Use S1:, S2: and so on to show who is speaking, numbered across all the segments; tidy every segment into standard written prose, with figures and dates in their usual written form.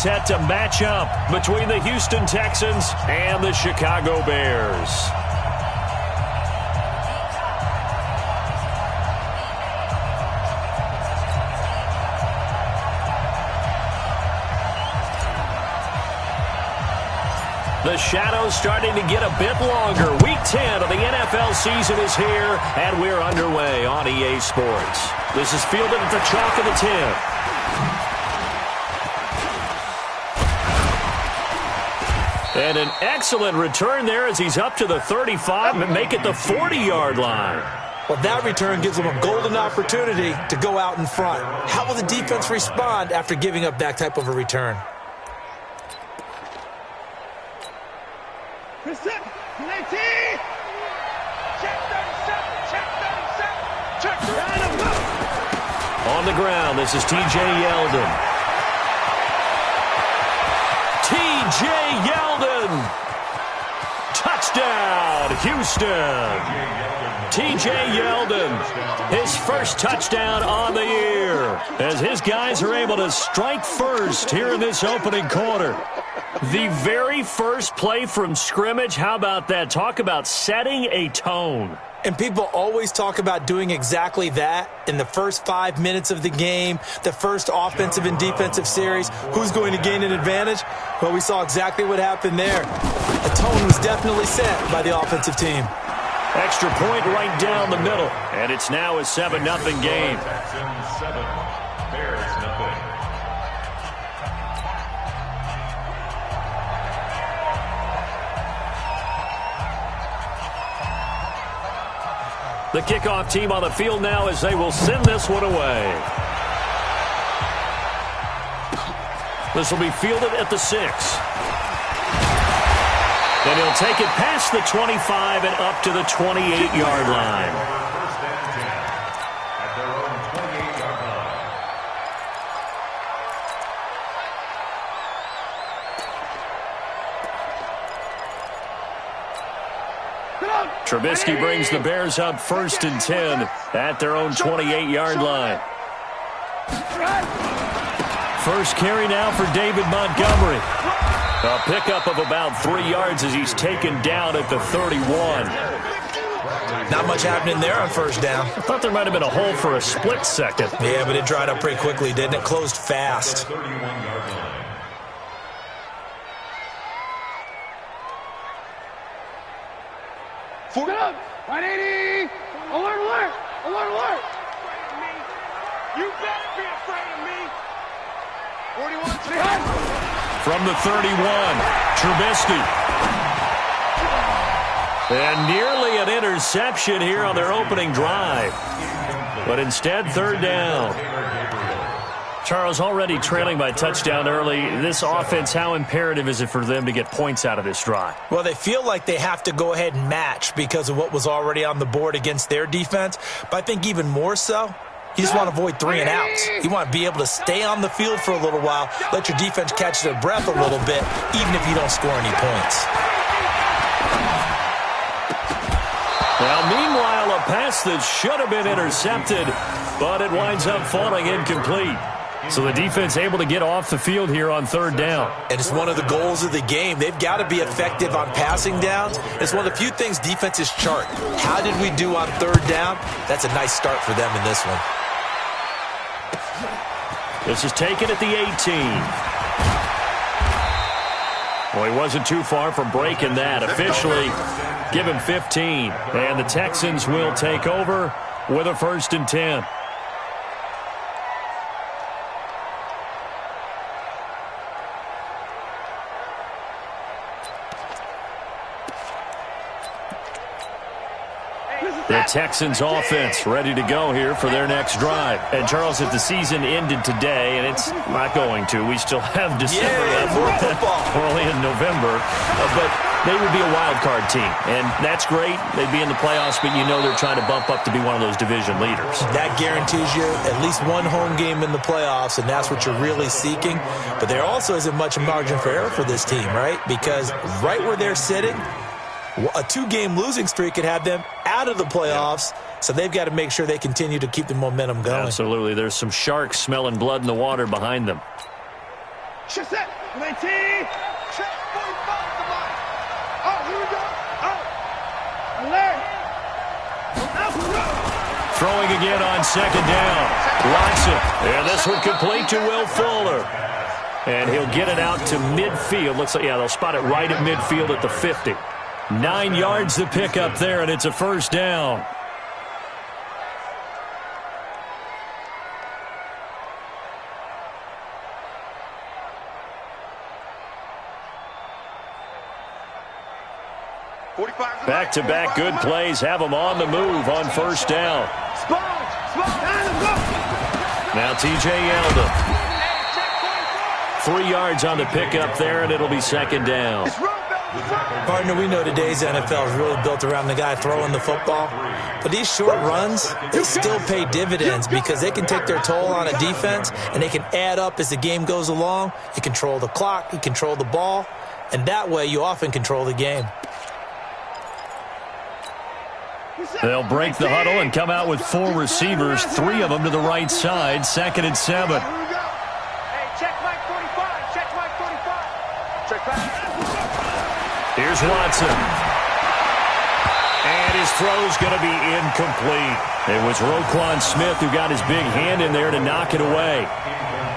S1: set to match up between the Houston Texans and the Chicago Bears. The shadow's starting to get a bit longer. Week 10 of the NFL season is here, and we're underway on EA Sports. This is fielded at the chalk of the 10. And an excellent return there as he's up to the 35 and make it the 40-yard line.
S2: Well, that return gives them a golden opportunity to go out in front. How will the defense respond after giving up that type of a return?
S1: On the ground, this is T.J. Yeldon. T.J. Yeldon! Touchdown, Houston! T.J. Yeldon, his first touchdown on the year, as his guys are able to strike first here in this opening quarter. The very first play from scrimmage, how about that? Talk about setting a tone.
S2: And people always talk about doing exactly that in the first 5 minutes of the game, the first offensive and defensive series. Who's going to gain an advantage? Well, we saw exactly what happened there. A tone was definitely set by the offensive team.
S1: Extra point right down the middle. And it's now a 7-0 game.
S3: Texans 7, Bears nothing.
S1: The kickoff team on the field now as they will send this one away. This will be fielded at the 6. And he'll take it past the 25 and up to the 28-yard line.
S3: First and 10 at their own 28-yard line.
S1: Trubisky brings the Bears up 1st and 10 at their own 28-yard line. First carry now for David Montgomery. A pickup of about 3 yards as he's taken down at the 31.
S2: Not much happening there on first down.
S1: I thought there might have been a hole for a split second.
S2: Yeah, but it dried up pretty quickly, didn't it? Closed fast.
S3: 31-yard line.
S4: Fork it up. 180. Alert, alert. Alert, alert. You better be afraid of me. 41.
S1: From the 31, Trubisky. And nearly an interception here on their opening drive. But instead, 3rd down. Charles, already trailing by touchdown early. This offense, how imperative is it for them to get points out of this drive?
S2: Well, they feel like they have to go ahead and match because of what was already on the board against their defense. But I think even more so, you just want to avoid 3 and outs. You want to be able to stay on the field for a little while, let your defense catch their breath a little bit, even if you don't score any points.
S1: Now, meanwhile, a pass that should have been intercepted, but it winds up falling incomplete. So the defense able to get off the field here on 3rd down.
S2: And it's one of the goals of the game. They've got to be effective on passing downs. It's one of the few things defenses chart. How did we do on 3rd down? That's a nice start for them in this one.
S1: This is taken at the 18. Well, he wasn't too far from breaking that. Officially, give him 15. And the Texans will take over with a 1st and 10. The Texans offense ready to go here for their next drive. And Charles, if the season ended today, and it's not going to, we still have December left. We're only in November. But they would be a wild card team. And that's great. They'd be in the playoffs, but you know they're trying to bump up to be one of those division leaders.
S2: That guarantees you at least one home game in the playoffs, and that's what you're really seeking. But there also isn't much margin for error for this team, right? Because right where they're sitting, a 2-game losing streak could have them out of the playoffs, so they've got to make sure they continue to keep the momentum going.
S1: Absolutely. There's some sharks smelling blood in the water behind them.
S4: Check set. 19. Check 45 to mine. Oh, here we go. Oh. Alert.
S1: Throwing again on second down. Watson. And this one complete to Will Fuller. And he'll get it out to midfield. Looks like, yeah, they'll spot it right at midfield at the 50. 9 yards to pick up there, and it's a first down. Back-to-back good plays have them on the move on first down. Now T.J. Yeldon. 3 yards on the pickup there, and it'll be second down.
S2: Partner, we know today's NFL is really built around the guy throwing the football. But these short runs, they still pay dividends because they can take their toll on a defense, and they can add up as the game goes along. You control the clock, you control the ball, and that way you often control the game.
S1: They'll break the huddle and come out with 4 receivers, 3 of them to the right side, 2nd and 7.
S4: Hey, check Mike 45. Check Mike 45. Check back.
S1: Here's Watson. And his throw's going to be incomplete. It was Roquan Smith who got his big hand in there to knock it away.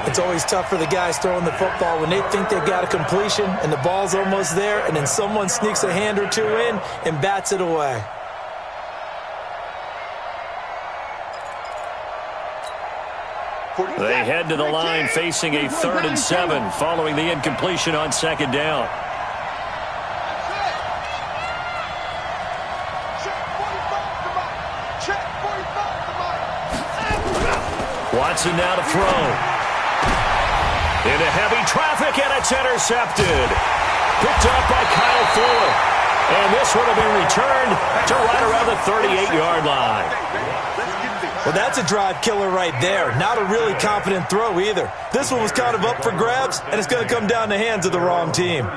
S2: It's always tough for the guys throwing the football when they think they've got a completion and the ball's almost there, and then someone sneaks a hand or 2 in and bats it away.
S1: They head to the line facing a 3rd and 7 following the incompletion on second down. Watson now to throw. Into heavy traffic, and it's intercepted. Picked up by Kyle Fuller. And this one will be returned to right around the 38-yard line.
S2: Well, that's a drive killer right there. Not a really confident throw either. This one was kind of up for grabs, and it's going to come down the hands of the wrong team.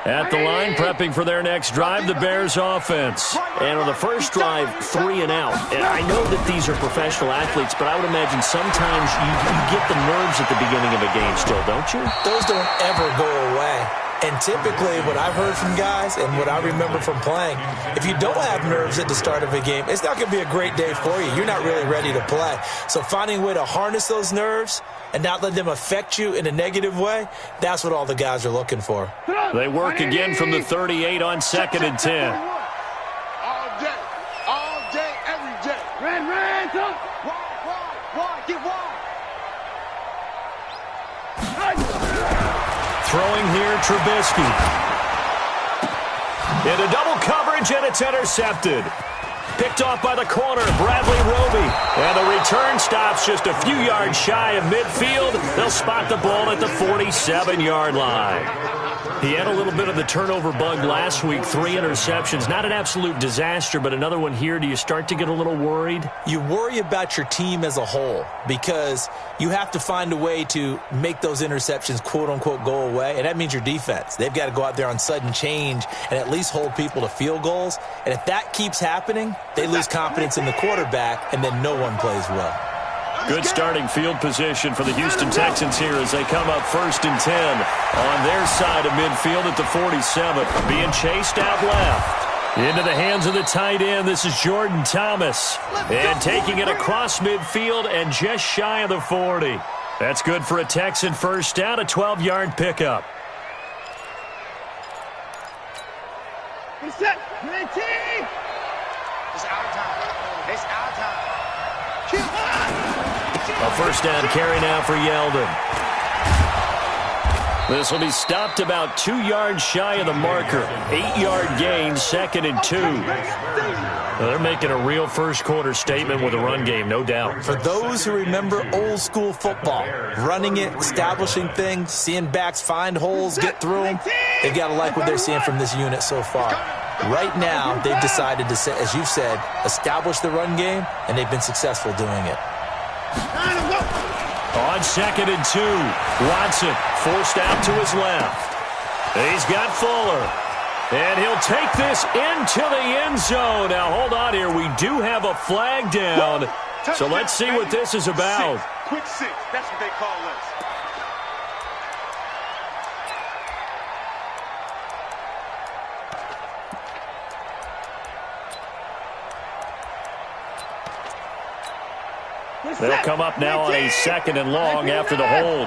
S1: At the line, prepping for their next drive, the Bears offense. And on the first drive, 3 and out. And I know that these are professional athletes, but I would imagine sometimes you get the nerves at the beginning of a game still, don't you?
S2: Those don't ever go away. And typically, what I've heard from guys and what I remember from playing, if you don't have nerves at the start of a game, it's not going to be a great day for you. You're not really ready to play. So finding a way to harness those nerves and not let them affect you in a negative way, that's what all the guys are looking for.
S1: They work again from the 38 on 2nd and 10.
S4: All day, every day. Red, wide, get wide.
S1: Throwing here, Trubisky. Into double coverage, and it's intercepted. Picked off by the corner, Bradley Roby. And the return stops just a few yards shy of midfield. They'll spot the ball at the 47-yard line. He had a little bit of the turnover bug last week, 3 interceptions. Not an absolute disaster, but another one here. Do you start to get a little worried?
S2: You worry about your team as a whole because you have to find a way to make those interceptions, quote-unquote, go away, and that means your defense. They've got to go out there on sudden change and at least hold people to field goals. And if that keeps happening, they lose confidence in the quarterback, and then no one plays well.
S1: Good starting field position for the Houston Texans here as they come up 1st and 10 on their side of midfield at the 47. Being chased out left. Into the hands of the tight end. This is Jordan Thomas. And taking it across midfield and just shy of the 40. That's good for a Texan first down, a 12-yard pickup.
S4: Reset, 19. It's our time. It's our time.
S1: A first down carry now for Yeldon. This will be stopped about 2 yards shy of the marker. 8-yard gain, 2nd and 2. They're making a real first-quarter statement with a run game, no doubt.
S2: For those who remember old-school football, running it, establishing things, seeing backs find holes, get through them, they've got to like what they're seeing from this unit so far. Right now, they've decided to, as you've said, establish the run game, and they've been successful doing it.
S1: On 2nd and 2, Watson forced out to his left. He's got Fuller. And he'll take this into the end zone. Now, hold on here. We do have a flag down. So let's see what this is about.
S4: Quick six. That's what they call us.
S1: They'll come up now on a 2nd and long after the hold.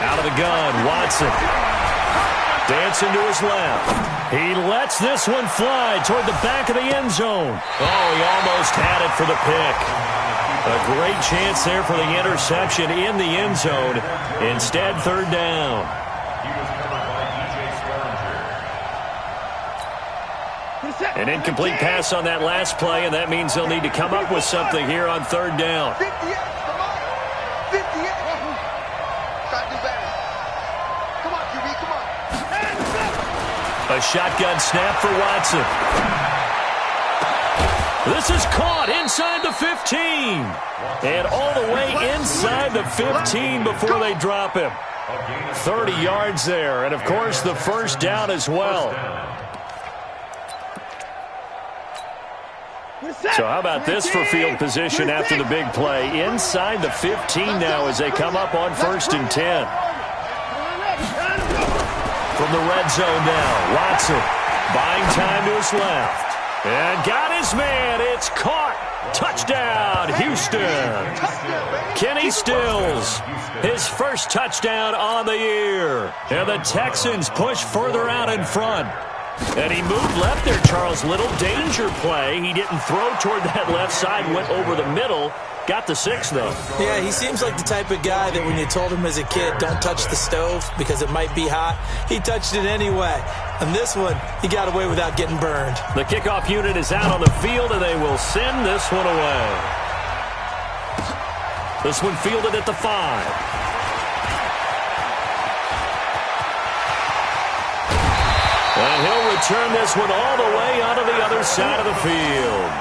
S1: Out of the gun, Watson. Dancing to his left. He lets this one fly toward the back of the end zone. Oh, he almost had it for the pick. A great chance there for the interception in the end zone. Instead, 3rd down. An incomplete pass on that last play, and that means they'll need to come up with something here on 3rd down.
S4: 58, come on. 58. Try to do better. Come on, QB, come on.
S1: A shotgun snap for Watson. This is caught inside the 15. And all the way inside the 15 before they drop him. 30 yards there, and of course the 1st down as well. So how about this for field position after the big play? Inside the 15 now as they come up on 1st and 10. From the red zone now, Watson buying time to his left. And got his man. It's caught. Touchdown, Houston. Kenny Stills, his first touchdown on the year. And the Texans push further out in front. And he moved left there, Charles. Little danger play. He didn't throw toward that left side, went over the middle. Got the 6, though.
S2: Yeah, he seems like the type of guy that when you told him as a kid, don't touch the stove because it might be hot, he touched it anyway. And this one, he got away without getting burned.
S1: The kickoff unit is out on the field, and they will send this one away. This one fielded at the 5. And he'll return this one all the way onto the other side of the field.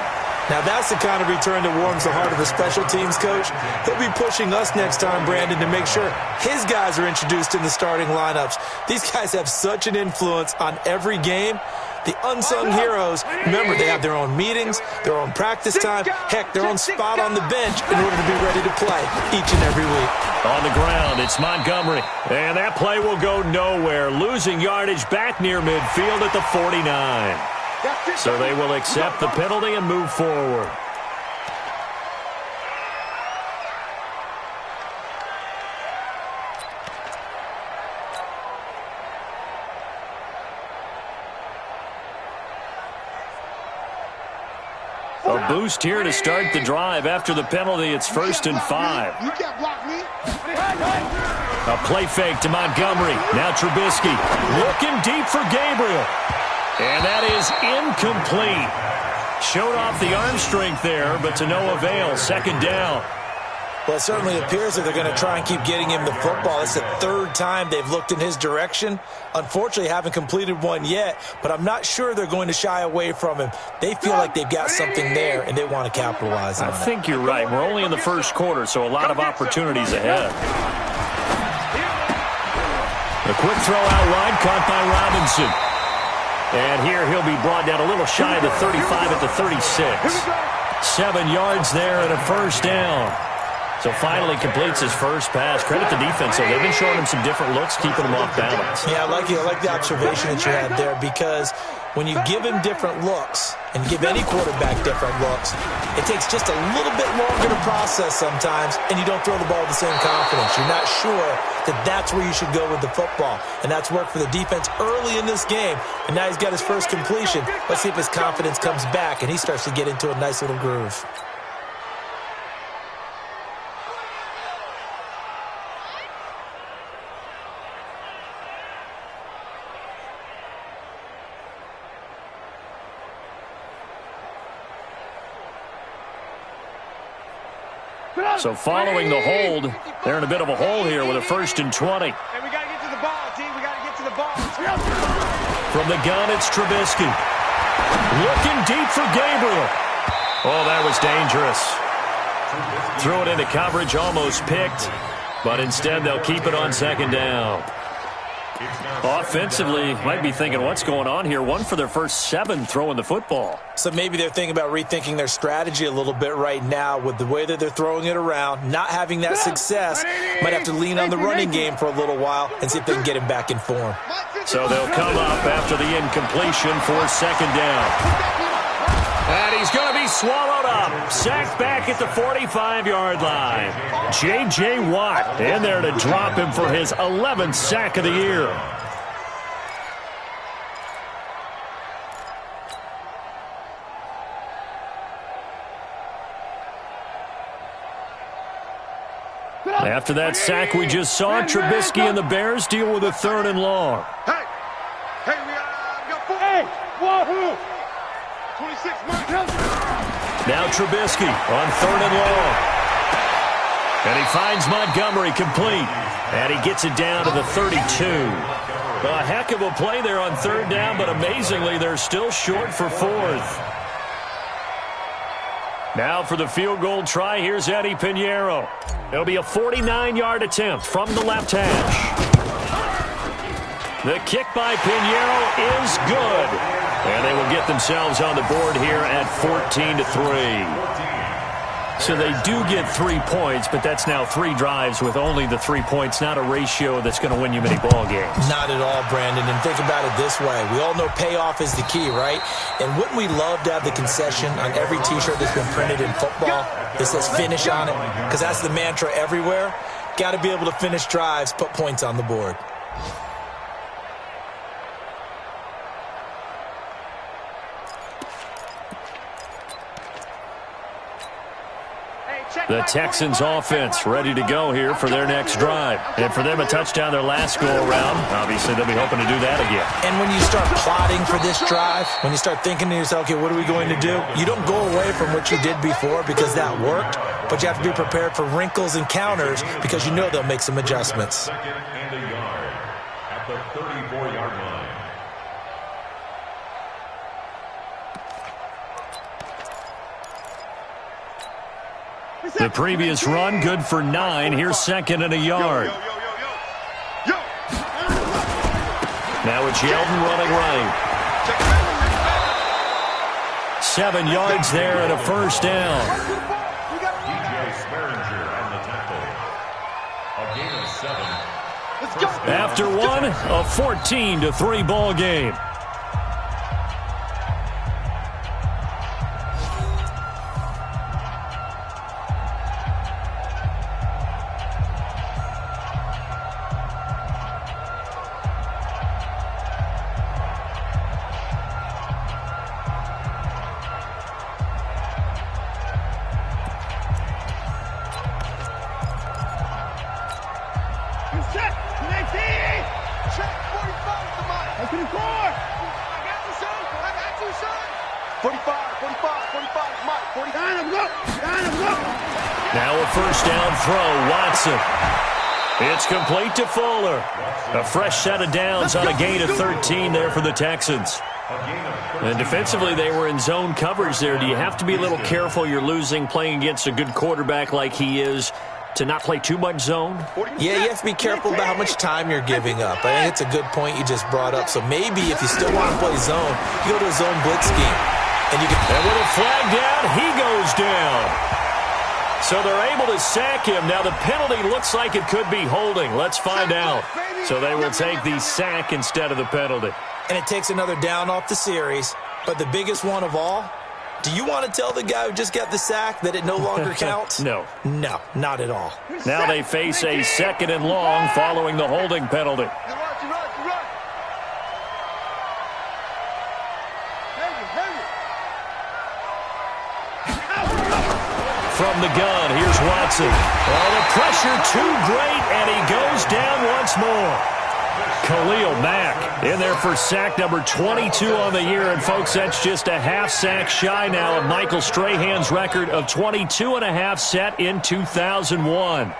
S2: Now that's the kind of return that warms the heart of a special teams coach. He'll be pushing us next time, Brandon, to make sure his guys are introduced in the starting lineups. These guys have such an influence on every game. The unsung heroes, remember, they have their own meetings, their own practice time, heck, their own spot on the bench in order to be ready to play each and every week.
S1: On the ground, it's Montgomery. And that play will go nowhere. Losing yardage back near midfield at the 49. So they will accept the penalty and move forward. A boost here to start the drive. After the penalty, it's 1st and 5.
S4: You can't block me.
S1: A play fake to Montgomery. Now Trubisky looking deep for Gabriel. And that is incomplete. Showed off the arm strength there, but to no avail. 2nd down.
S2: Well, it certainly appears that they're going to try and keep getting him the football. It's the 3rd time they've looked in his direction. Unfortunately, haven't completed one yet, but I'm not sure they're going to shy away from him. They feel like they've got something there, and they want to capitalize on it.
S1: I think you're right. We're only in the 1st quarter, so a lot of opportunities ahead. The quick throw out wide, caught by Robinson. And here he'll be brought down a little shy of the 35 at the 36. 7 yards there and a 1st down. So finally completes his first pass. Credit the defense, though. They've been showing him some different looks, keeping him off balance.
S2: Yeah, I like the observation that you had there, because when you give him different looks and give any quarterback different looks, it takes just a little bit longer to process sometimes, and you don't throw the ball with the same confidence. You're not sure that that's where you should go with the football, and that's worked for the defense early in this game, and now he's got his first completion. Let's see if his confidence comes back, and he starts to get into a nice little groove.
S1: So following the hold, they're in a bit of a hole here with a 1st and 20.
S4: Hey, we got to get to the ball, T. We got to get to the ball.
S1: From the gun, it's Trubisky. Looking deep for Gabriel. Oh, that was dangerous. Threw it into coverage, almost picked, but instead they'll keep it on second down. Offensively, might be thinking, what's going on here? One for their first 7 throwing the football.
S2: So maybe they're thinking about rethinking their strategy a little bit right now with the way that they're throwing it around, not having that success. Might have to lean on the running game for a little while and see if they can get him back in form.
S1: So they'll come up after the incompletion for second down. And he's going to be swallowed up. Sacked back at the 45-yard line. J.J. Watt in there to drop him for his 11th sack of the year. After that sack we just saw, Trubisky and the Bears deal with a 3rd and long.
S4: Hey, we got 4. Hey, whoa. 26 minutes.
S1: Now Trubisky on 3rd and long. And he finds Montgomery complete. And he gets it down to the 32. A heck of a play there on 3rd down, but amazingly they're still short for 4th. Now for the field goal try, here's Eddie Pinheiro. It'll be a 49-yard attempt from the left hash. The kick by Pinheiro is good. And they will get themselves on the board here at 14-3. So they do get 3 points, but that's now 3 drives with only the 3 points, not a ratio that's going to win you many ball games.
S2: Not at all, Brandon. And think about it this way. We all know payoff is the key, right? And wouldn't we love to have the concession on every T-shirt that's been printed in football that says finish on it? Because that's the mantra everywhere. Got to be able to finish drives, put points on the board.
S1: The Texans offense ready to go here for their next drive. And for them, a touchdown their last go-around. Obviously, they'll be hoping to do that again.
S2: And when you start plotting for this drive, when you start thinking to yourself, okay, what are we going to do? You don't go away from what you did before because that worked, but you have to be prepared for wrinkles and counters because you know they'll make some adjustments.
S3: 2nd and a yard at the 34-yard line.
S1: The previous run, good for 9. Here's 2nd and a yard. Now it's Yeldon running right. 7 yards there and a first down. After one, a 14-3 ball game. Now a first down throw, Watson. It's complete to Fuller. A fresh set of downs on a gain of 13 there for the Texans. And defensively, they were in zone coverage there. Do you have to be a little careful? You're losing, playing against a good quarterback like he is, to not play too much zone?
S2: Yeah, you have to be careful about how much time you're giving up. I think it's a good point you just brought up. So maybe if you still want to play zone, you go to a zone blitz scheme. And
S1: with a flag down, he goes down. So they're able to sack him. Now the penalty looks like it could be holding. Let's find out. So they will take the sack instead of the penalty.
S2: And it takes another down off the series. But the biggest one of all, do you want to tell the guy who just got the sack that it no longer counts?
S1: No.
S2: No, not at all.
S1: Now they face a 2nd and long following the holding penalty. From the gun, here's Watson. Oh, the pressure too great, and he goes down once more. Khalil Mack in there for sack number 22 on the year. And, folks, that's just a half sack shy now of Michael Strahan's record of 22 and a half set in 2001.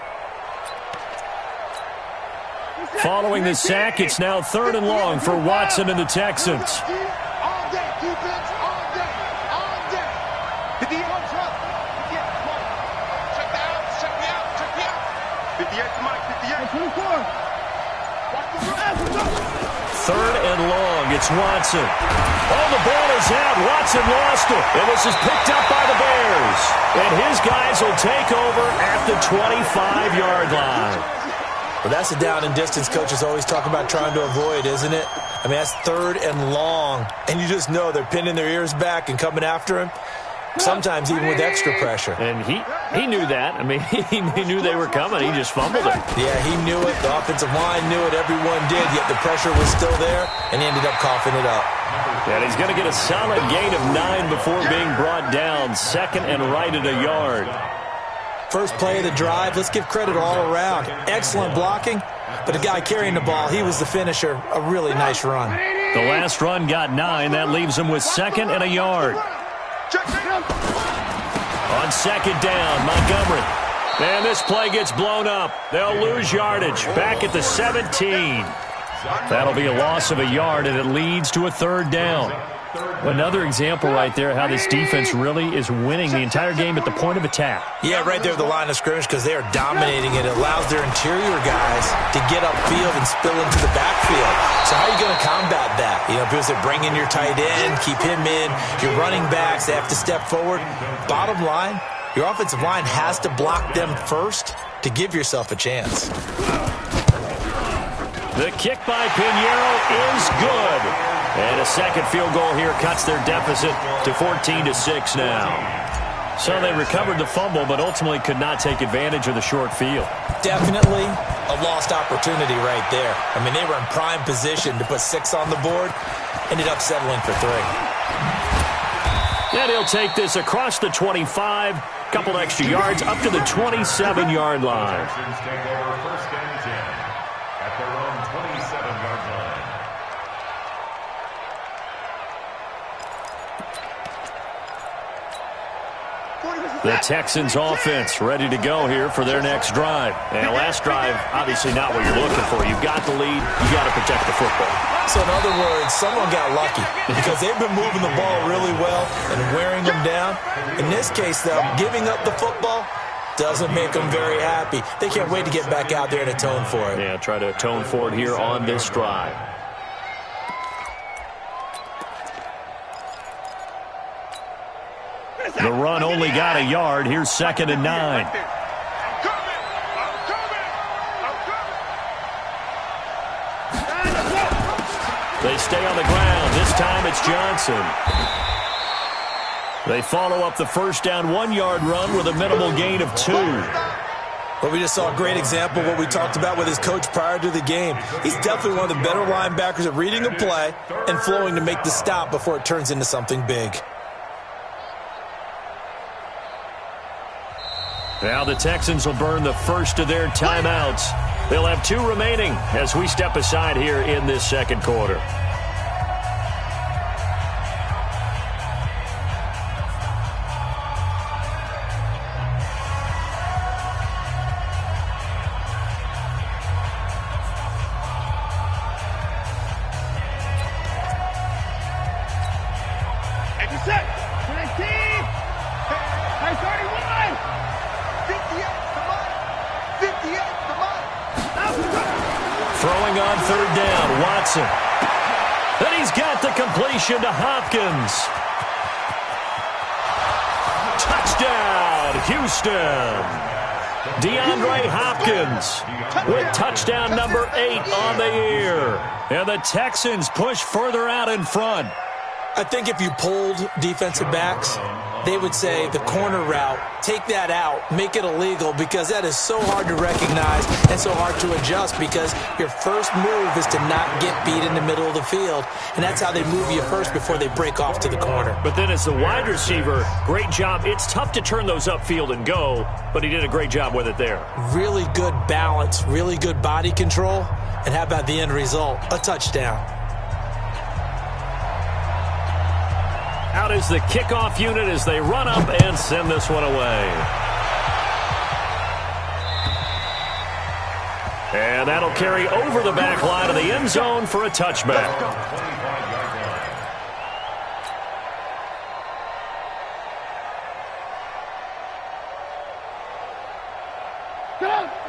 S1: Following the sack, it's now 3rd and long for Watson and the Texans. 3rd and long. It's Watson. Oh, the ball is out. Watson lost it. And this is picked up by the Bears. And his guys will take over at the 25-yard line.
S2: Well, that's the down and distance coaches always talk about trying to avoid, isn't it? I mean, that's 3rd and long. And you just know they're pinning their ears back and coming after him. Sometimes even with extra pressure.
S1: And he knew that. I mean, he knew they were coming. He just fumbled it.
S2: Yeah, he knew it. The offensive line knew it. Everyone did, yet the pressure was still there, and he ended up coughing it up.
S1: And he's going to get a solid gain of 9 before being brought down. 2nd and right at a yard.
S2: First play of the drive, let's give credit all around. Excellent blocking, but the guy carrying the ball, he was the finisher. A really nice run.
S1: The last run got 9. That leaves him with 2nd and a yard. On 2nd down, Montgomery. And this play gets blown up. They'll lose yardage. Back at the 17. That'll be a loss of a yard, and it leads to a 3rd down. Another example right there how this defense really is winning the entire game at the point of attack.
S2: Yeah, right there at the line of scrimmage because they are dominating it. It allows their interior guys to get upfield and spill into the backfield. So how are you going to combat that? You know, because they bring in your tight end, keep him in. Your running backs, they have to step forward. Bottom line, your offensive line has to block them first to give yourself a chance.
S1: The kick by Pinheiro is good. And a second field goal here cuts their deficit to 14-6 now. So they recovered the fumble, but ultimately could not take advantage of the short field. Definitely
S2: a lost opportunity right there. I mean, they were in prime position to put 6 on the board. Ended up settling for 3.
S1: And he'll take this across the 25, couple extra yards, up to the 27-yard line. The Texans offense ready to go here for their next drive. And last drive, obviously not what you're looking for. You've got the lead. You got to protect the football.
S2: So in other words, someone got lucky because they've been moving the ball really well and wearing them down. In this case, though, giving up the football doesn't make them very happy. They can't wait to get back out there and atone for it.
S1: Yeah, try to atone for it here on this drive. The run only got a yard. Here's 2nd and 9. They stay on the ground. This time it's Johnson. They follow up the first down 1-yard run with a minimal gain of 2.
S2: Well, we just saw a great example of what we talked about with his coach prior to the game. He's definitely one of the better linebackers at reading a play and flowing to make the stop before it turns into something big.
S1: Now the Texans will burn the first of their timeouts. They'll have 2 remaining as we step aside here in this second quarter. Throwing on 3rd down, Watson. And he's got the completion to Hopkins. Touchdown, Houston. DeAndre Hopkins with touchdown number 8 on the year. And the Texans push further out in front.
S2: I think if you polled defensive backs, they would say the corner route, take that out, make it illegal, because that is so hard to recognize and so hard to adjust because your first move is to not get beat in the middle of the field, and that's how they move you first before they break off to the corner.
S1: But then as the wide receiver, great job. It's tough to turn those upfield and go, but he did a great job with it there.
S2: Really good balance, really good body control, and how about the end result? A touchdown.
S1: Out is the kickoff unit as they run up and send this one away. And that'll carry over the back line of the end zone for a touchback.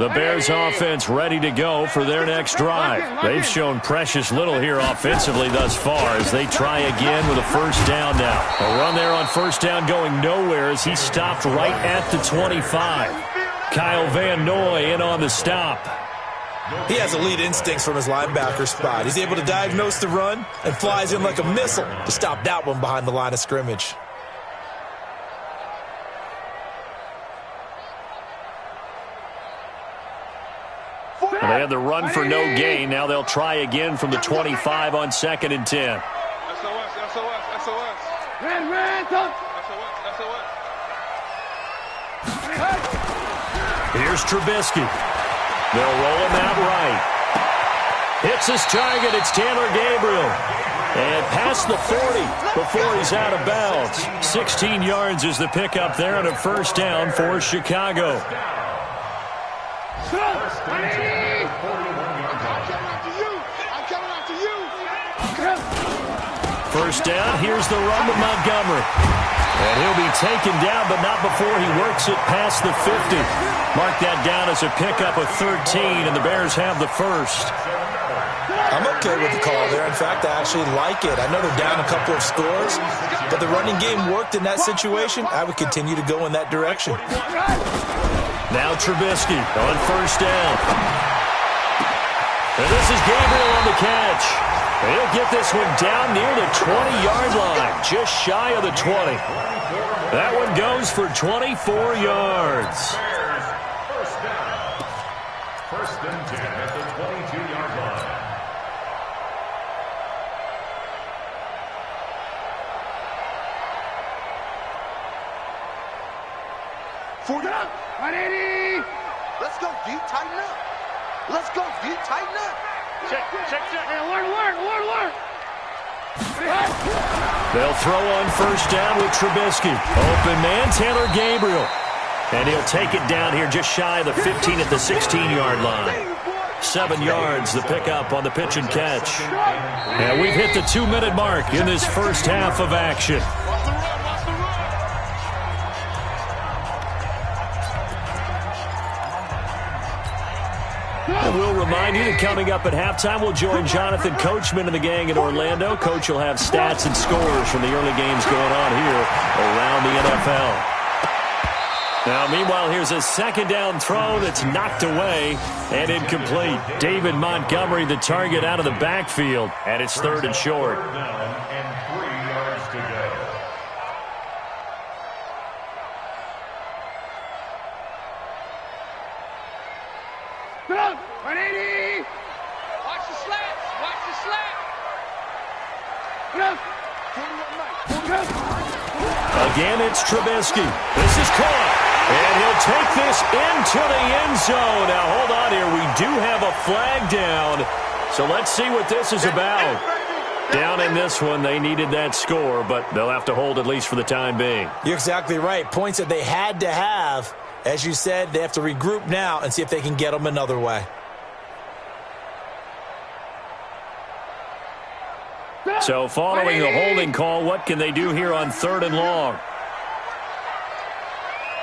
S1: The Bears offense ready to go for their next drive. They've shown precious little here offensively thus far as they try again with a first down now. A run there on first down going nowhere as he stopped right at the 25. Kyle Van Noy in on the stop.
S2: He has elite instincts from his linebacker spot. He's able to diagnose the run and flies in like a missile to stop that one behind the line of scrimmage.
S1: And they had the run for no gain. Now they'll try again from the 25 on 2nd and 10.
S4: SOS, SOS, SOS. Red, SOS, SOS.
S1: Here's Trubisky. They'll roll him out right. Hits his target. It's Taylor Gabriel. And past the 40 before he's out of bounds. 16 yards is the pickup there on a first down for Chicago. First down, here's the run to Montgomery. And he'll be taken down, but not before he works it past the 50. Mark that down as a pickup of 13, and the Bears have the first.
S2: I'm okay with the call there. In fact, I actually like it. I know they're down a couple of scores, but the running game worked in that situation. I would continue to go in that direction.
S1: Now Trubisky on first down. And this is Gabriel on the catch. He'll get this one down near the 20-yard line, just shy of the 20. That one goes for 24 yards.
S3: First down. First and 10 at the 22-yard line.
S4: Fourth up. 180. Let's go, D. Tighten up. Let's go, D. Tighten up. Check. Hey, alert.
S1: They'll throw on first down with Trubisky. Open man, Taylor Gabriel. And he'll take it down here just shy of the 15 at the 16-yard line. 7 yards, the pickup on the pitch and catch. And we've hit the 2-minute mark in this first half of action. And we'll remind you that coming up at halftime, we'll join Jonathan Coachman and the gang in Orlando. Coach will have stats and scores from the early games going on here around the NFL. Now, meanwhile, here's a second down throw that's knocked away and incomplete. David Montgomery, the target out of the backfield, and it's 3rd and short.
S3: Third down and 3 yards to go.
S4: Go! 180! Watch the slats! Watch the slats!
S1: Again, it's Trubisky. This is caught. And he'll take this into the end zone. Now, hold on here. We do have a flag down. So let's see what this is about. Down in this one, they needed that score, but they'll have to hold at least for the time being.
S2: You're exactly right. Points that they had to have. As you said, they have to regroup now and see if they can get them another way.
S1: So following the holding call, what can they do here on 3rd and long?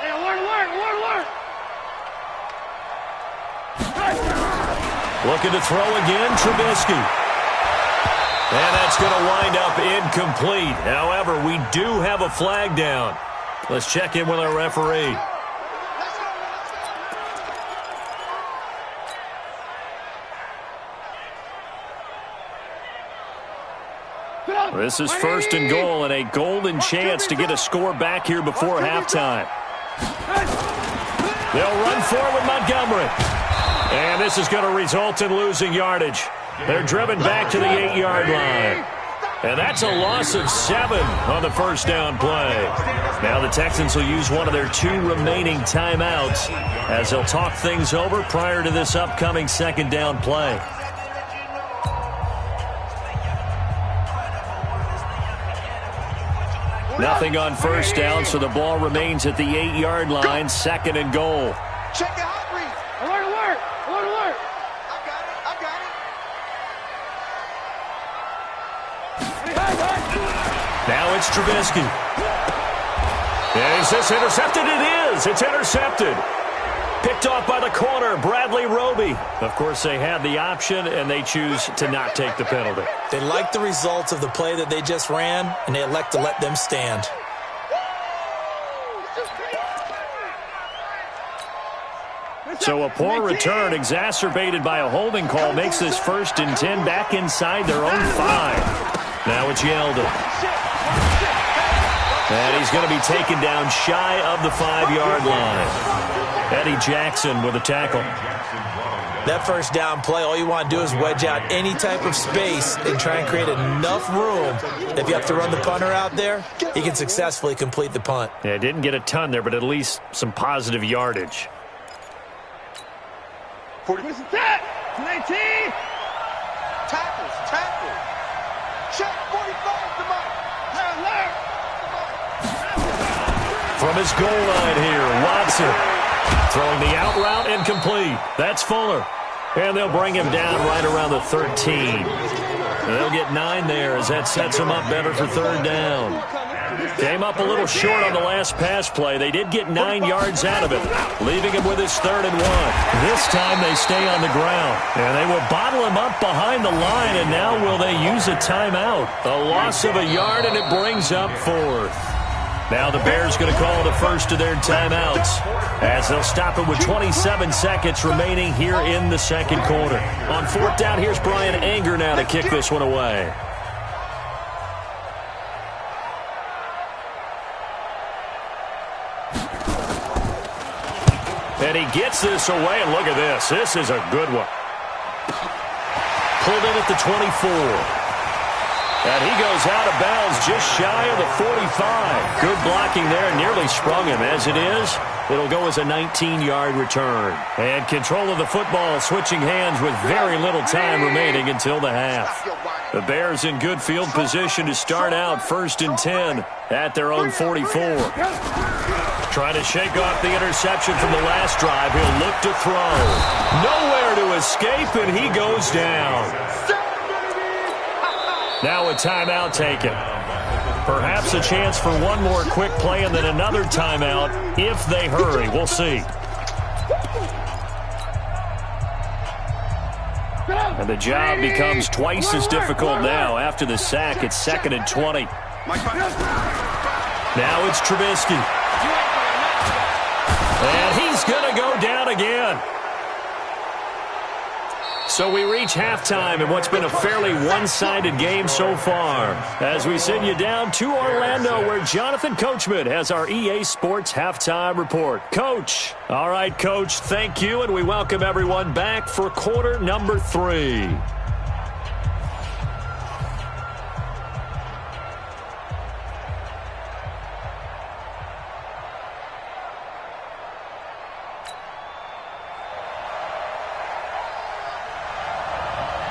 S4: Hey, alert!
S1: Looking to throw again, Trubisky. And that's going to wind up incomplete. However, we do have a flag down. Let's check in with our referee. This is 1st and goal and a golden chance to get a score back here before halftime. They'll run forward with Montgomery. And this is going to result in losing yardage. They're driven back to the 8-yard line. And that's a loss of 7 on the first down play. Now the Texans will use one of their 2 remaining timeouts as they'll talk things over prior to this upcoming second down play. Nothing on first down, so the ball remains at the 8-yard line, 2nd and goal.
S4: Check the hot read. Alert! I got it.
S1: Now it's Trubisky. And is this intercepted? It is. It's intercepted. Picked off by the corner, Bradley Roby. Of course, they had the option, and they choose to not take the penalty.
S2: They like the results of the play that they just ran, and they elect to let them stand.
S1: So a poor return exacerbated by a holding call makes this 1st and 10 back inside their own 5. Now it's Yeldon. And he's going to be taken down shy of the 5-yard line. Eddie Jackson with a tackle.
S2: That first down play, all you want to do is wedge out any type of space and try and create enough room. If you have to run the punter out there, he can successfully complete the punt.
S1: Yeah, didn't get a ton there, but at least some positive yardage.
S4: 40. 19. Tackles. Check 45 to Mike.
S1: From his goal line here, Watson throwing the out route incomplete. That's Fuller. And they'll bring him down right around the 13. And they'll get 9 there as that sets him up better for 3rd down. Came up a little short on the last pass play. They did get 9 yards out of it, leaving him with his 3rd and 1. This time they stay on the ground. And they will bottle him up behind the line, and now will they use a timeout? A loss of a yard, and it brings up 4th. Now the Bears going to call the first of their timeouts as they'll stop it with 27 seconds remaining here in the 2nd quarter. On 4th down, here's Brian Anger now to kick this one away. And he gets this away, and look at this. This is a good one. Pulled in at the 24. And he goes out of bounds just shy of the 45. Good blocking there. Nearly sprung him. As it is, it'll go as a 19-yard return. And control of the football switching hands with very little time remaining until the half. The Bears in good field position to start out 1st and 10 at their own 44. Trying to shake off the interception from the last drive. He'll look to throw. Nowhere to escape, and he goes down. Now a timeout taken. Perhaps a chance for one more quick play and then another timeout if they hurry. We'll see. And the job becomes twice as difficult now after the sack. It's 2nd and 20. Now it's Trubisky. And he's going to go down again. So we reach halftime in what's been a fairly one-sided game so far as we send you down to Orlando where Jonathan Coachman has our EA Sports Halftime Report. Coach. All right, Coach, thank you, and we welcome everyone back for quarter number 3.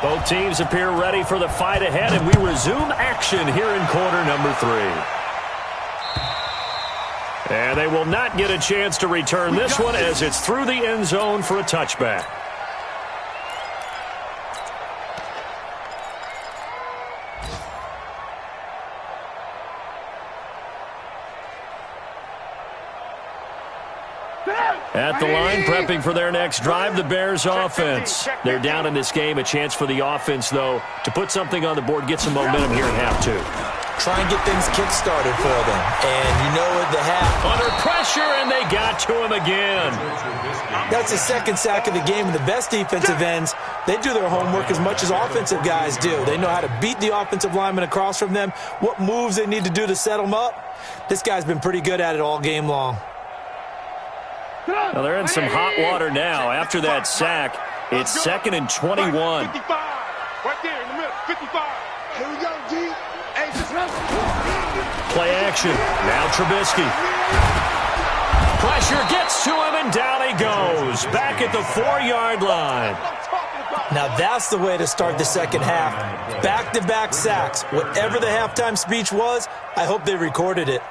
S1: Both teams appear ready for the fight ahead, and we resume action here in quarter number 3. And they will not get a chance to return this one as it's through the end zone for a touchback. At the line, prepping for their next drive, the Bears offense. They're down in this game. A chance for the offense, though, to put something on the board, get some momentum here in half 2.
S2: Try and get things kick-started for them. And you know at the half.
S1: Under pressure, and they got to him again.
S2: That's the 2nd sack of the game. And the best defensive ends, they do their homework as much as offensive guys do. They know how to beat the offensive lineman across from them, what moves they need to do to set them up. This guy's been pretty good at it all game long.
S1: Now they're in some hot water now. After that sack, it's 2nd and 21.
S4: 55. Right there in the middle. 55. Here we go, G.
S1: Play action. Now Trubisky. Pressure gets to him, and down he goes. Back at the 4-yard line.
S2: Now that's the way to start the second half. Back-to-back sacks. Whatever the halftime speech was, I hope they recorded it.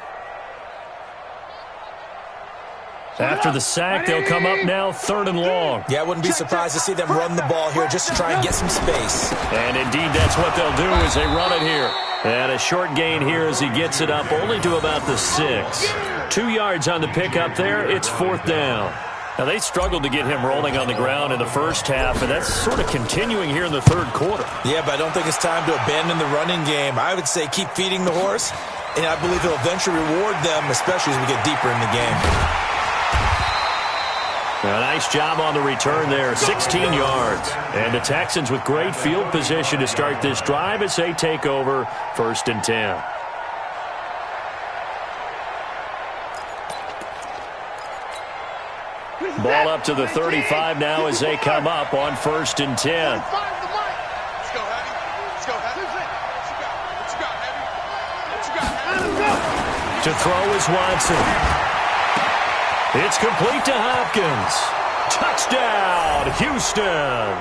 S1: After the sack, they'll come up now 3rd and long.
S2: Yeah, I wouldn't be surprised to see them run the ball here just to try and get some space.
S1: And indeed, that's what they'll do as they run it here. And a short gain here as he gets it up only to about the 6. 2 yards on the pickup there. It's 4th down. Now, they struggled to get him rolling on the ground in the first half, and that's sort of continuing here in the third quarter.
S2: Yeah, but I don't think it's time to abandon the running game. I would say keep feeding the horse, and I believe he'll eventually reward them, especially as we get deeper in the game.
S1: A nice job on the return there, 16 yards. And the Texans with great field position to start this drive as they take over 1st and 10. Ball up to the 35 now as they come up on 1st and 10.
S4: Let's go, Heavy. Let's go, Heavy. What you got, Heavy? What you got, Heavy?
S1: To throw is Watson. It's complete to Hopkins. Touchdown, Houston.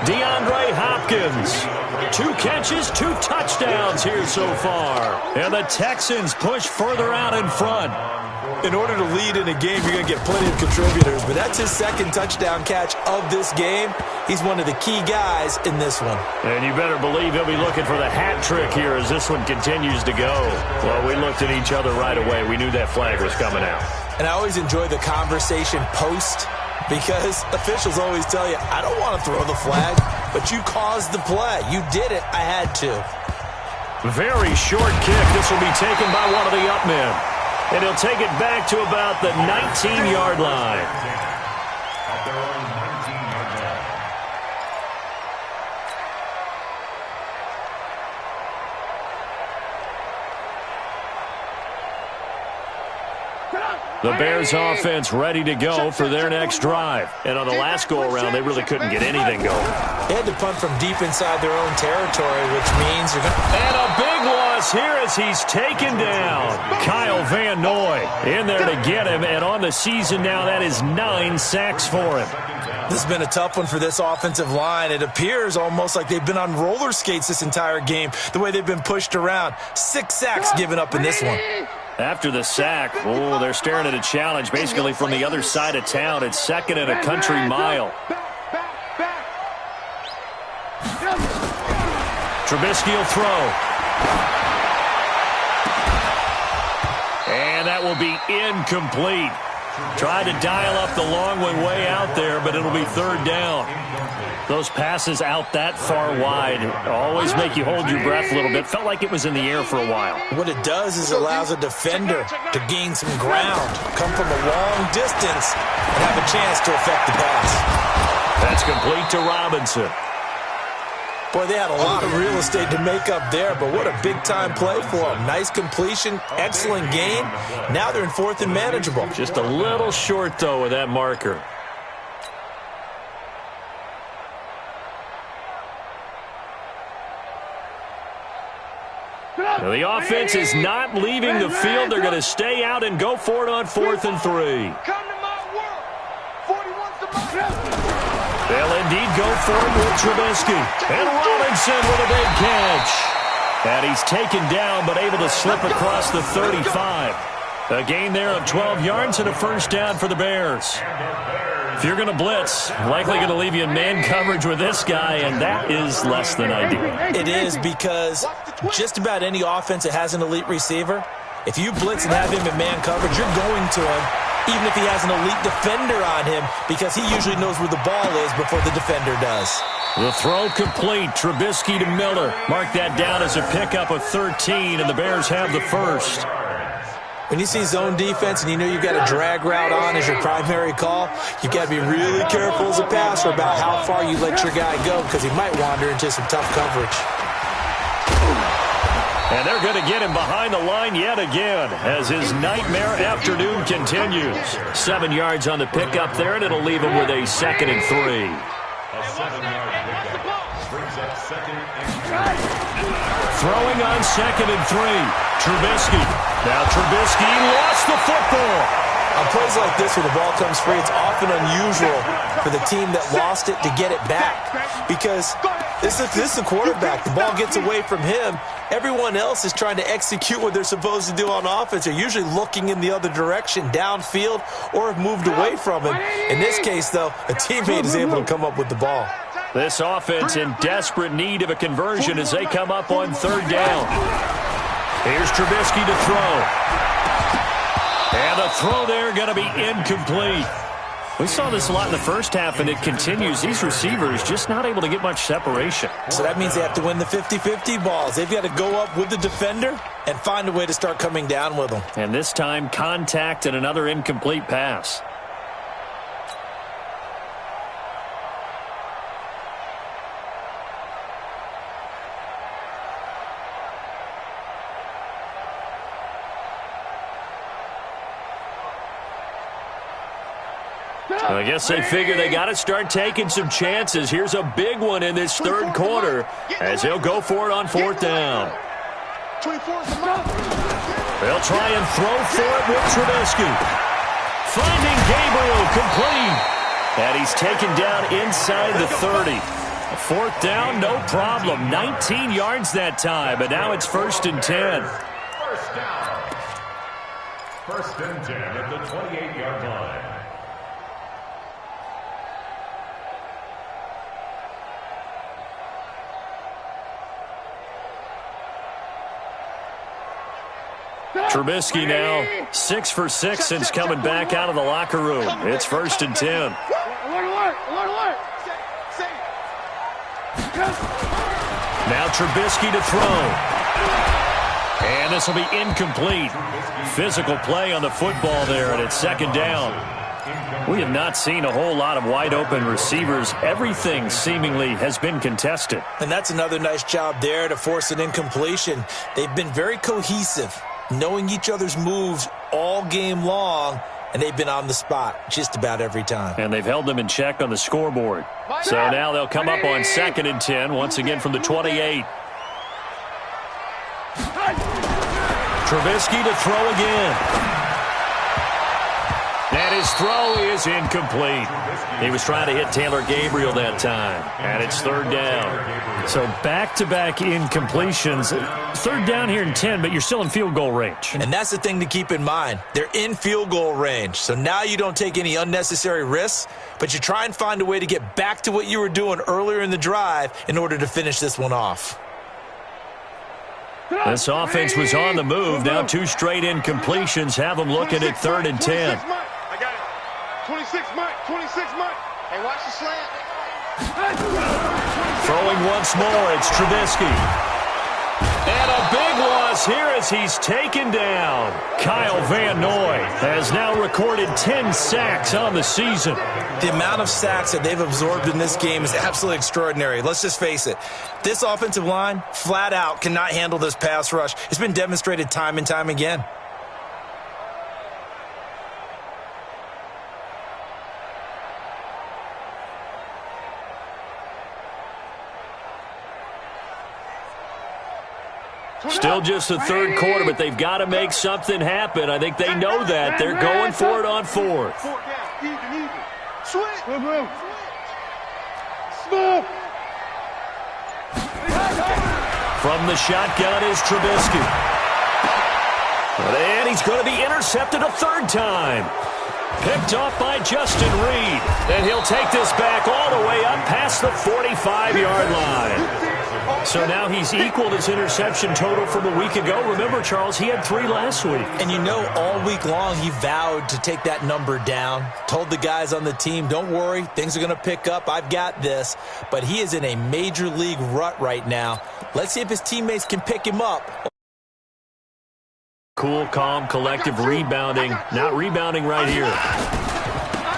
S1: DeAndre Hopkins. 2 catches, 2 touchdowns here so far. And the Texans push further out in front.
S2: In order to lead in a game, you're going to get plenty of contributors, but that's his 2nd touchdown catch of this game. He's one of the key guys in this one.
S1: And you better believe he'll be looking for the hat trick here as this one continues to go. Well, we looked at each other right away. We knew that flag was coming out.
S2: And I always enjoy the conversation post because officials always tell you, I don't want to throw the flag, but you caused the play. You did it. I had to.
S1: Very short kick. This will be taken by one of the up men. And he'll take it back to about the 19-yard line.
S3: At their own 19-yard line.
S1: The Bears offense ready to go for their next drive. And on the last go-around, they really couldn't get anything going.
S2: They had to punt from deep inside their own territory, which means you're going to...
S1: And a big loss here as he's taken down. Kyle Van Noy in there to get him. And on the season now, that is 9 sacks for him.
S2: This has been a tough one for this offensive line. It appears almost like they've been on roller skates this entire game, the way they've been pushed around. 6 sacks given up in this one.
S1: After the sack, oh, they're staring at a challenge basically from the other side of town. It's 2nd and a country mile. Trubisky will throw. And that will be incomplete. Tried to dial up the long one way out there, but it'll be 3rd down. Those passes out that far wide always make you hold your breath a little bit. Felt like it was in the air for a while.
S2: What it does is it allows a defender to gain some ground, come from a long distance, and have a chance to affect the pass.
S1: That's complete to Robinson.
S2: Boy, they had a lot of real estate to make up there, but what a big-time play for them. Nice completion, excellent gain. Now they're in 4th and manageable.
S1: Just a little short, though, with that marker. Now, the offense is not leaving the field. They're going to stay out and go for it on 4th and 3.
S4: Come to my world. 41's the mark.
S1: They'll indeed go for it with Trubisky. And Robinson with a big catch. And he's taken down but able to slip across the 35. A gain there of 12 yards and a 1st down for the Bears. If you're going to blitz, likely going to leave you in man coverage with this guy, and that is less than ideal.
S2: It is because just about any offense that has an elite receiver, if you blitz and have him in man coverage, you're going to him, even if he has an elite defender on him, because he usually knows where the ball is before the defender does.
S1: The throw complete. Trubisky to Miller. Mark that down as a pickup of 13, and the Bears have the 1st.
S2: When you see zone defense and you know you've got a drag route on as your primary call, you've got to be really careful as a passer about how far you let your guy go because he might wander into some tough coverage.
S1: And they're going to get him behind the line yet again as his nightmare afternoon continues. 7 yards on the pickup there, and it'll leave him with a 2nd and 3.
S3: A 7-yard pickup brings up 2nd and 3.
S1: Throwing on 2nd and 3. Trubisky. Now Trubisky lost the football.
S2: On plays like this where the ball comes free, it's often unusual for the team that lost it to get it back because this is the quarterback. The ball gets away from him. Everyone else is trying to execute what they're supposed to do on offense. They're usually looking in the other direction, downfield, or have moved away from him. In this case, though, a teammate is able to come up with the ball.
S1: This offense in desperate need of a conversion as they come up on 3rd down. Here's Trubisky to throw. And the throw there going to be incomplete. We saw this a lot in the first half, and it continues. These receivers just not able to get much separation.
S2: So that means they have to win the 50-50 balls. They've got to go up with the defender and find a way to start coming down with them.
S1: And this time, contact and another incomplete pass. I guess they figure they got to start taking some chances. Here's a big one in this third quarter as he'll go for it on fourth down. They'll try and throw for it with Trubisky. Finding Gabriel complete. And he's taken down inside the 30. A fourth down, no problem. 19 yards that time, but now it's 1st and 10.
S3: First down. 1st and 10 at the 28-yard line.
S1: Trubisky now 6 for 6 since coming back out of the locker room. It's 1st and 10. Now Trubisky to throw. And this will be incomplete. Physical play on the football there, and it's 2nd down. We have not seen a whole lot of wide-open receivers. Everything seemingly has been contested.
S2: And that's another nice job there to force an incompletion. They've been very cohesive, knowing each other's moves all game long, and they've been on the spot just about every time.
S1: And they've held them in check on the scoreboard. So now they'll come up on 2nd and 10, once again from the 28. Trubisky to throw again. And his throw is incomplete. He was trying to hit Taylor Gabriel that time. And it's 3rd down. So back-to-back incompletions. 3rd down here in 10, but you're still in field goal range.
S2: And that's the thing to keep in mind. They're in field goal range. So now you don't take any unnecessary risks, but you try and find a way to get back to what you were doing earlier in the drive in order to finish this one off.
S1: This offense was on the move. Now 2 straight incompletions have them looking at 3rd and 10.
S4: I got it. 26, Mike. 26, Mike. Hey, watch the slant.
S1: Throwing once more, it's Trubisky. And a big loss here as he's taken down. Kyle Van Noy has now recorded 10 sacks on the season.
S2: The amount of sacks that they've absorbed in this game is absolutely extraordinary. Let's just face it. This offensive line, flat out, cannot handle this pass rush. It's been demonstrated time and time again.
S1: Still just the 3rd quarter, but they've got to make something happen. I think they know that. They're going for it on 4th. From the shotgun is Trubisky. And he's going to be intercepted a 3rd time. Picked off by Justin Reed. And he'll take this back all the way up past the 45-yard line. So now he's equaled his interception total from a week ago. Remember, Charles, he had 3 last week.
S2: And you know, all week long he vowed to take that number down. Told the guys on the team, don't worry, things are going to pick up. I've got this. But he is in a major league rut right now. Let's see if his teammates can pick him up.
S1: Cool, calm, collective rebounding. Not rebounding right here.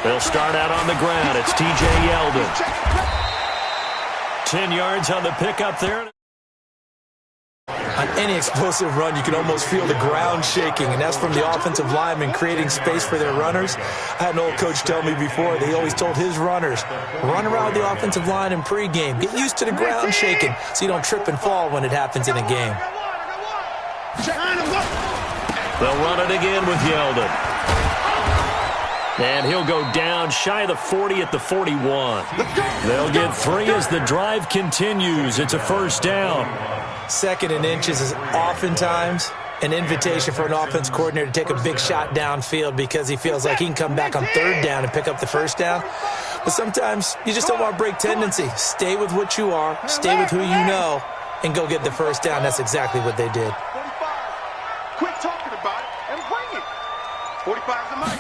S1: They'll start out on the ground. It's T.J. Yeldon. 10 yards on the pickup there.
S2: On any explosive run, you can almost feel the ground shaking, and that's from the offensive linemen creating space for their runners. I had an old coach tell me before, they always told his runners, run around the offensive line in pregame. Get used to the ground shaking so you don't trip and fall when it happens in a game.
S1: They'll run it again with Yeldon. And he'll go down shy of the 40 at the 41. They'll get 3 as the drive continues. It's a 1st down.
S2: 2nd and inches is oftentimes an invitation for an offense coordinator to take a big shot downfield because he feels like he can come back on 3rd down and pick up the 1st down. But sometimes you just don't want to break tendency. Stay with what you are, stay with who you know, and go get the 1st down. That's exactly what they did.
S4: 45. Quit talking about it and bring it. 45's the mic.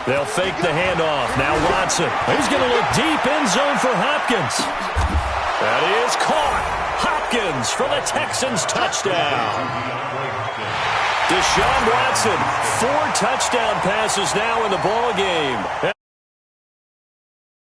S1: They'll fake the handoff. Now Watson. He's going to look deep end zone for Hopkins. That is caught. Hopkins for the Texans touchdown. Deshaun Watson, 4 touchdown passes now in the ball game.